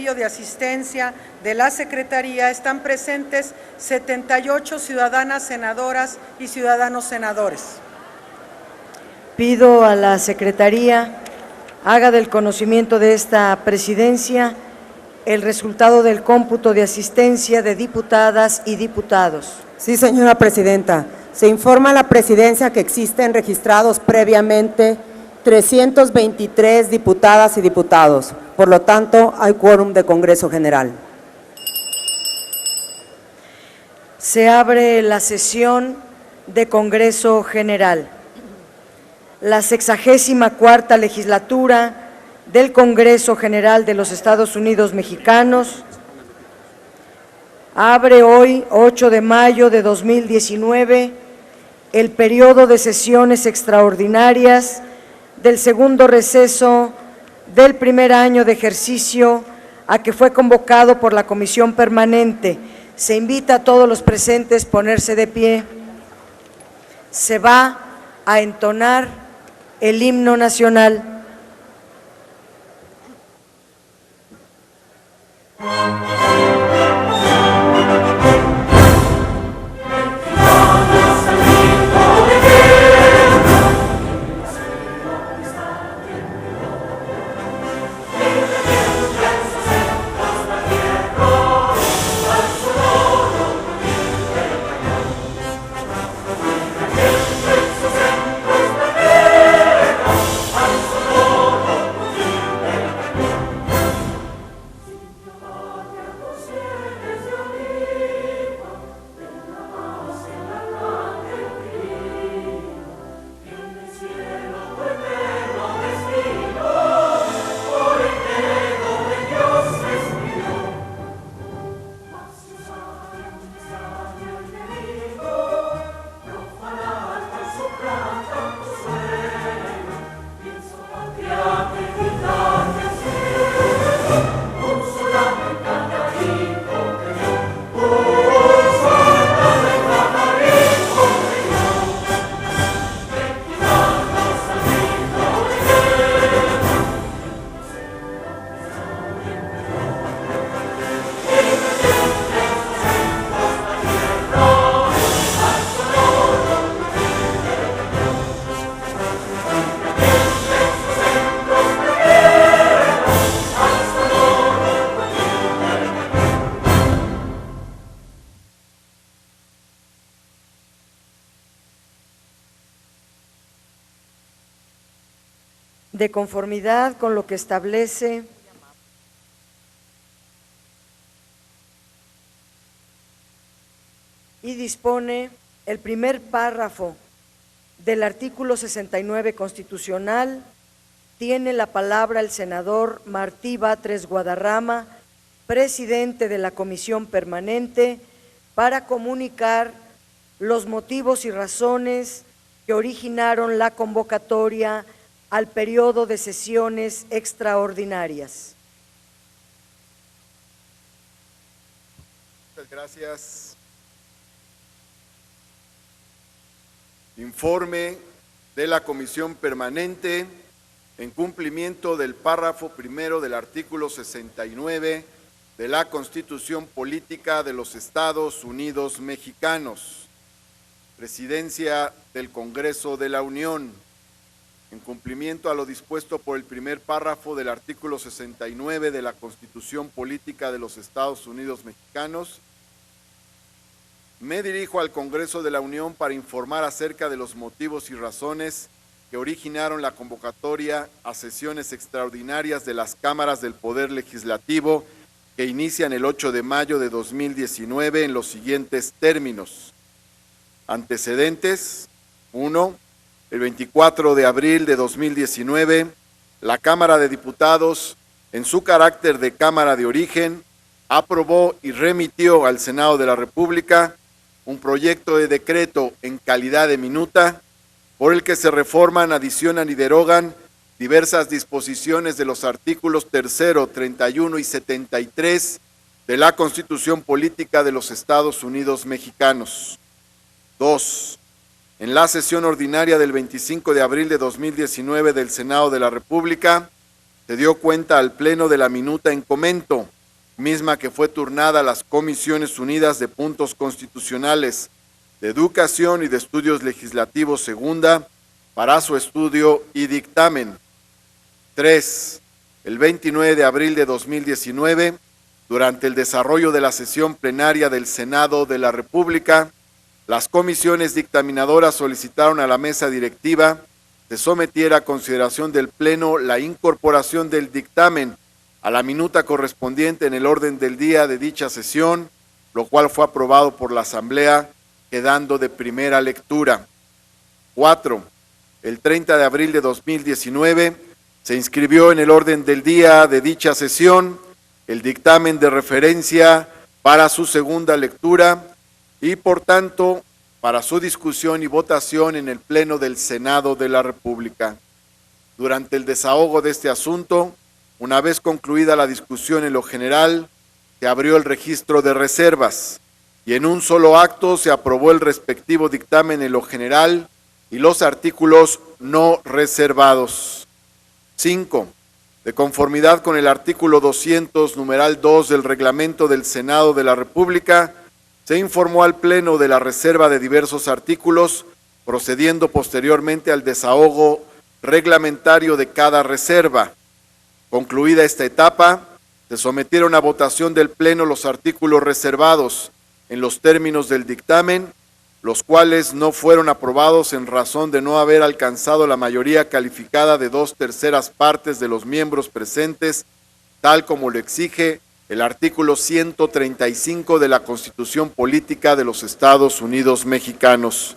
de asistencia de la Secretaría están presentes 78 ciudadanas senadoras y ciudadanos senadores. Pido a la Secretaría haga del conocimiento de esta presidencia el resultado del cómputo de asistencia de diputadas y diputados. Sí, señora presidenta. Se informa a la presidencia que existen registrados previamente 323 diputadas y diputados. Por lo tanto, hay quórum de Congreso General. Se abre la sesión de Congreso General. La 64ª legislatura del Congreso General de los Estados Unidos Mexicanos abre hoy, 8 de mayo de 2019, el periodo de sesiones extraordinarias del segundo receso del primer año de ejercicio a que fue convocado por la Comisión Permanente. Se invita a todos los presentes a ponerse de pie. Se va a entonar el himno nacional. De conformidad con lo que establece y dispone el primer párrafo del artículo 69 constitucional, tiene la palabra el senador Martí Batres Guadarrama, presidente de la Comisión Permanente, para comunicar los motivos y razones que originaron la convocatoria al periodo de sesiones extraordinarias. Muchas gracias. Informe de la Comisión Permanente en cumplimiento del párrafo primero del artículo 69 de la Constitución Política de los Estados Unidos Mexicanos. Presidencia del Congreso de la Unión. En cumplimiento a lo dispuesto por el primer párrafo del artículo 69 de la Constitución Política de los Estados Unidos Mexicanos, me dirijo al Congreso de la Unión para informar acerca de los motivos y razones que originaron la convocatoria a sesiones extraordinarias de las cámaras del Poder Legislativo que inician el 8 de mayo de 2019 en los siguientes términos. Antecedentes: 1. El 24 de abril de 2019, la Cámara de Diputados, en su carácter de Cámara de Origen, aprobó y remitió al Senado de la República un proyecto de decreto en calidad de minuta por el que se reforman, adicionan y derogan diversas disposiciones de los artículos 3, 31 y 73 de la Constitución Política de los Estados Unidos Mexicanos. 2. En la sesión ordinaria del 25 de abril de 2019 del Senado de la República, se dio cuenta al Pleno de la minuta en comento, misma que fue turnada a las Comisiones Unidas de Puntos Constitucionales, de Educación y de Estudios Legislativos Segunda, para su estudio y dictamen. 3. El 29 de abril de 2019, durante el desarrollo de la sesión plenaria del Senado de la República, las comisiones dictaminadoras solicitaron a la mesa directiva se sometiera a consideración del Pleno la incorporación del dictamen a la minuta correspondiente en el orden del día de dicha sesión, lo cual fue aprobado por la Asamblea, quedando de primera lectura. 4. El 30 de abril de 2019 se inscribió en el orden del día de dicha sesión el dictamen de referencia para su segunda lectura y, por tanto, para su discusión y votación en el Pleno del Senado de la República. Durante el desahogo de este asunto, una vez concluida la discusión en lo general, se abrió el registro de reservas y en un solo acto se aprobó el respectivo dictamen en lo general y los artículos no reservados. 5. De conformidad con el artículo 200, numeral 2 del Reglamento del Senado de la República, se informó al Pleno de la reserva de diversos artículos, procediendo posteriormente al desahogo reglamentario de cada reserva. Concluida esta etapa, se sometieron a votación del Pleno los artículos reservados en los términos del dictamen, los cuales no fueron aprobados en razón de no haber alcanzado la mayoría calificada de 2/3 partes de los miembros presentes, tal como lo exige el artículo 135 de la Constitución Política de los Estados Unidos Mexicanos.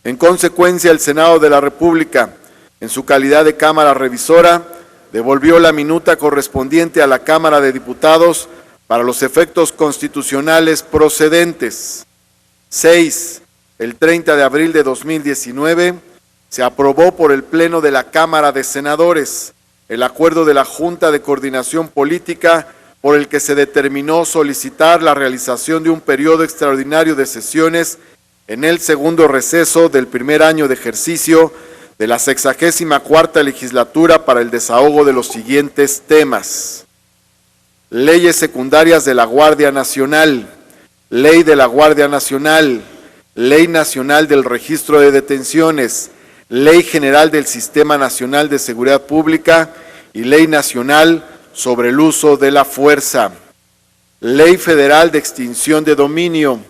En consecuencia, el Senado de la República, en su calidad de Cámara Revisora, devolvió la minuta correspondiente a la Cámara de Diputados para los efectos constitucionales procedentes. 6. El 30 de abril de 2019 se aprobó por el Pleno de la Cámara de Senadores el acuerdo de la Junta de Coordinación Política por el que se determinó solicitar la realización de un periodo extraordinario de sesiones en el segundo receso del primer año de ejercicio de la 64ª legislatura para el desahogo de los siguientes temas: leyes secundarias de la Guardia Nacional, Ley de la Guardia Nacional, Ley Nacional del Registro de Detenciones, Ley General del Sistema Nacional de Seguridad Pública y Ley Nacional sobre el uso de la fuerza, Ley Federal de Extinción de Dominio,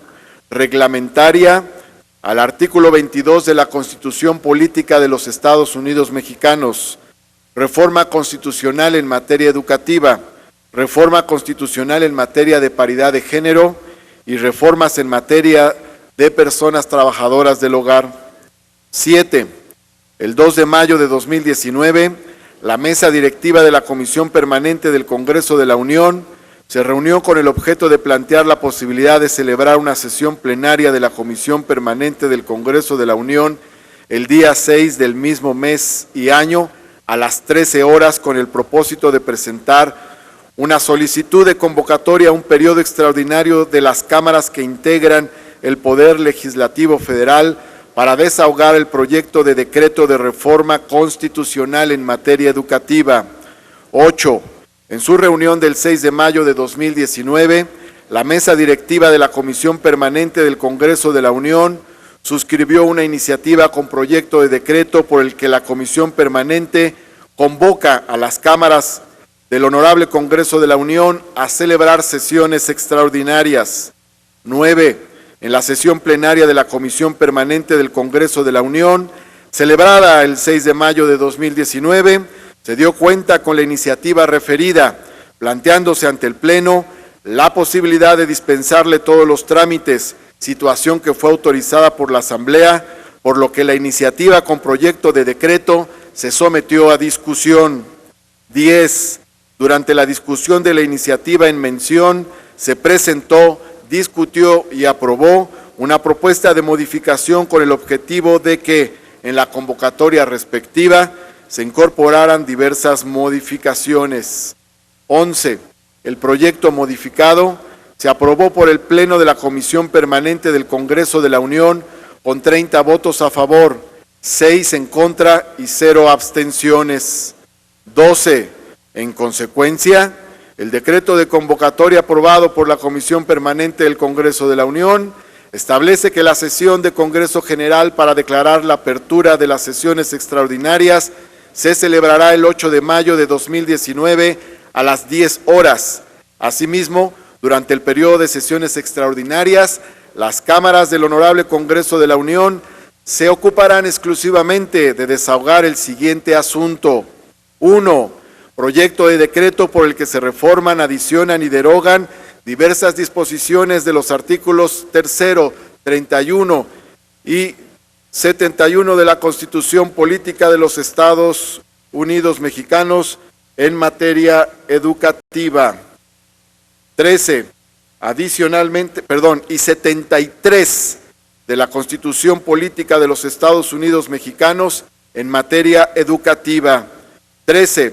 reglamentaria al artículo 22 de la Constitución Política de los Estados Unidos Mexicanos, reforma constitucional en materia educativa, reforma constitucional en materia de paridad de género y reformas en materia de personas trabajadoras del hogar. 7. El 2 de mayo de 2019, la mesa directiva de la Comisión Permanente del Congreso de la Unión se reunió con el objeto de plantear la posibilidad de celebrar una sesión plenaria de la Comisión Permanente del Congreso de la Unión el día 6 del mismo mes y año a las 13 horas con el propósito de presentar una solicitud de convocatoria a un periodo extraordinario de las cámaras que integran el Poder Legislativo Federal para desahogar el proyecto de decreto de reforma constitucional en materia educativa. 8. En su reunión del 6 de mayo de 2019, la mesa directiva de la Comisión Permanente del Congreso de la Unión suscribió una iniciativa con proyecto de decreto por el que la Comisión Permanente convoca a las cámaras del Honorable Congreso de la Unión a celebrar sesiones extraordinarias. 9. En la sesión plenaria de la Comisión Permanente del Congreso de la Unión, celebrada el 6 de mayo de 2019, se dio cuenta con la iniciativa referida, planteándose ante el Pleno la posibilidad de dispensarle todos los trámites, situación que fue autorizada por la Asamblea, por lo que la iniciativa con proyecto de decreto se sometió a discusión. 10. Durante la discusión de la iniciativa en mención, se presentó, discutió y aprobó una propuesta de modificación con el objetivo de que en la convocatoria respectiva se incorporaran diversas modificaciones. 11. El proyecto modificado se aprobó por el Pleno de la Comisión Permanente del Congreso de la Unión con 30 votos a favor, 6 en contra y 0 abstenciones. 12. En consecuencia, el decreto de convocatoria aprobado por la Comisión Permanente del Congreso de la Unión establece que la sesión de Congreso General para declarar la apertura de las sesiones extraordinarias se celebrará el 8 de mayo de 2019 a las 10 horas. Asimismo, durante el periodo de sesiones extraordinarias, las cámaras del Honorable Congreso de la Unión se ocuparán exclusivamente de desahogar el siguiente asunto. 1. Proyecto de decreto por el que se reforman, adicionan y derogan diversas disposiciones de los artículos 3, 31 y 71 de la Constitución Política de los Estados Unidos Mexicanos en materia educativa. 13. Y 73 de la Constitución Política de los Estados Unidos Mexicanos en materia educativa. 13.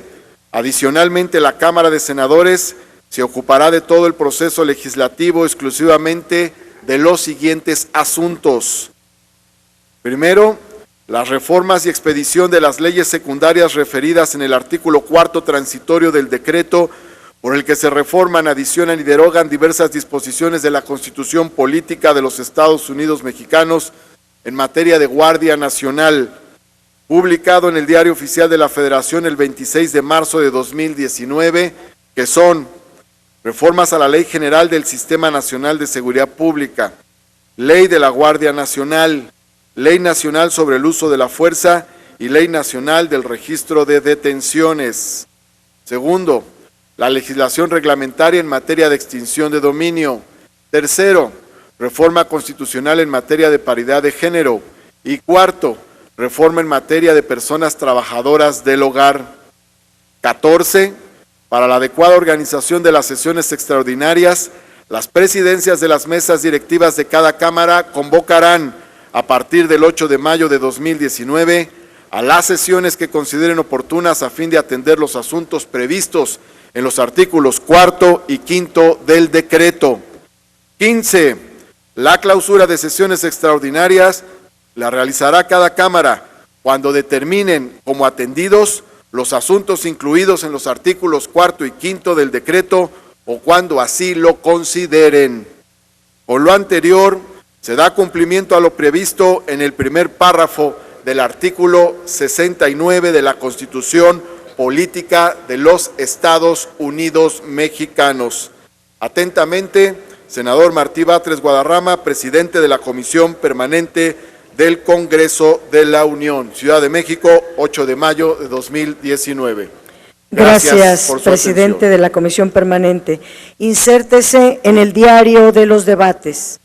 Adicionalmente, la Cámara de Senadores se ocupará de todo el proceso legislativo exclusivamente de los siguientes asuntos. Primero, las reformas y expedición de las leyes secundarias referidas en el artículo 4 transitorio del decreto por el que se reforman, adicionan y derogan diversas disposiciones de la Constitución Política de los Estados Unidos Mexicanos en materia de Guardia Nacional, publicado en el Diario Oficial de la Federación el 26 de marzo de 2019, que son reformas a la Ley General del Sistema Nacional de Seguridad Pública, Ley de la Guardia Nacional, Ley Nacional sobre el Uso de la Fuerza y Ley Nacional del Registro de Detenciones. Segundo, la legislación reglamentaria en materia de extinción de dominio. Tercero, reforma constitucional en materia de paridad de género. Y cuarto, reforma en materia de personas trabajadoras del hogar. 14, para la adecuada organización de las sesiones extraordinarias, las presidencias de las mesas directivas de cada Cámara convocarán a partir del 8 de mayo de 2019 a las sesiones que consideren oportunas a fin de atender los asuntos previstos en los artículos 4 y 5 del decreto. 15. La clausura de sesiones extraordinarias la realizará cada Cámara cuando determinen como atendidos los asuntos incluidos en los artículos 4 y 5 del decreto o cuando así lo consideren. Por lo anterior, se da cumplimiento a lo previsto en el primer párrafo del artículo 69 de la Constitución Política de los Estados Unidos Mexicanos. Atentamente, senador Martí Batres Guadarrama, presidente de la Comisión Permanente del Congreso de la Unión. Ciudad de México, 8 de mayo de 2019. Gracias, por su presidente atención. de la Comisión Permanente. Insértese en el diario de los debates.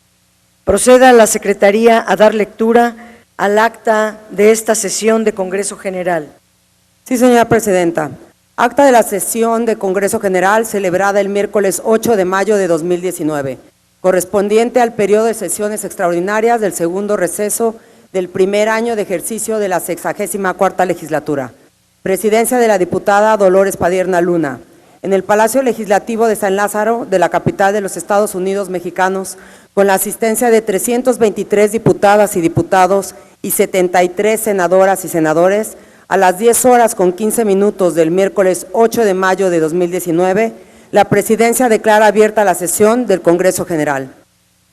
Proceda la Secretaría a dar lectura al acta de esta sesión de Congreso General. Sí, señora presidenta. Acta de la sesión de Congreso General celebrada el miércoles 8 de mayo de 2019, correspondiente al periodo de sesiones extraordinarias del segundo receso del primer año de ejercicio de la 64ª legislatura. Presidencia de la diputada Dolores Padierna Luna. En el Palacio Legislativo de San Lázaro, de la capital de los Estados Unidos Mexicanos, con la asistencia de 323 diputadas y diputados y 73 senadoras y senadores, a las 10 horas con 15 minutos del miércoles 8 de mayo de 2019, la Presidencia declara abierta la sesión del Congreso General.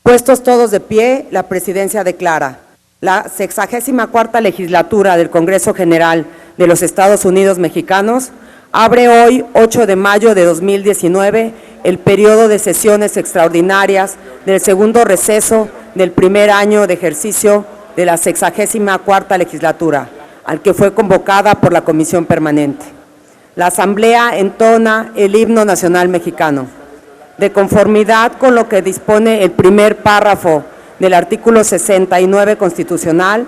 Puestos todos de pie, la Presidencia declara: la 64ª legislatura del Congreso General de los Estados Unidos Mexicanos abre hoy, 8 de mayo de 2019, el periodo de sesiones extraordinarias del segundo receso del primer año de ejercicio de la 64ª legislatura, al que fue convocada por la Comisión Permanente. La Asamblea entona el himno nacional mexicano. De conformidad con lo que dispone el primer párrafo del artículo 69 constitucional,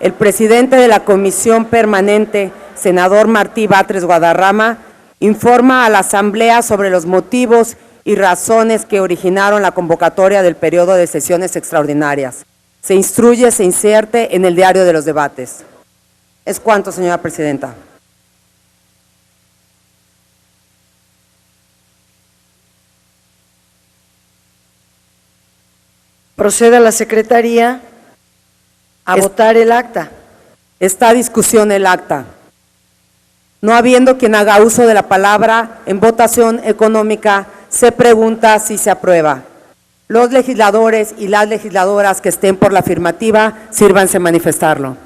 el presidente de la Comisión Permanente, senador Martí Batres Guadarrama, informa a la Asamblea sobre los motivos y razones que originaron la convocatoria del periodo de sesiones extraordinarias. Se instruye, se inserte en el diario de los debates. Es cuanto, señora presidenta. Proceda la Secretaría a votar el acta. Está a discusión el acta. No habiendo quien haga uso de la palabra en votación económica, se pregunta si se aprueba. Los legisladores y las legisladoras que estén por la afirmativa, sírvanse manifestarlo.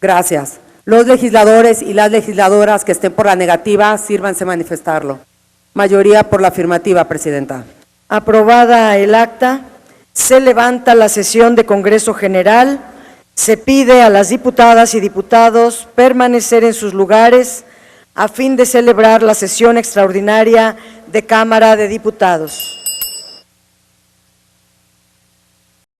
Gracias. Los legisladores y las legisladoras que estén por la negativa, sírvanse manifestarlo. Mayoría por la afirmativa, Presidenta. Aprobada el acta, se levanta la sesión de Congreso General. Se pide a las diputadas y diputados permanecer en sus lugares a fin de celebrar la sesión extraordinaria de Cámara de Diputados.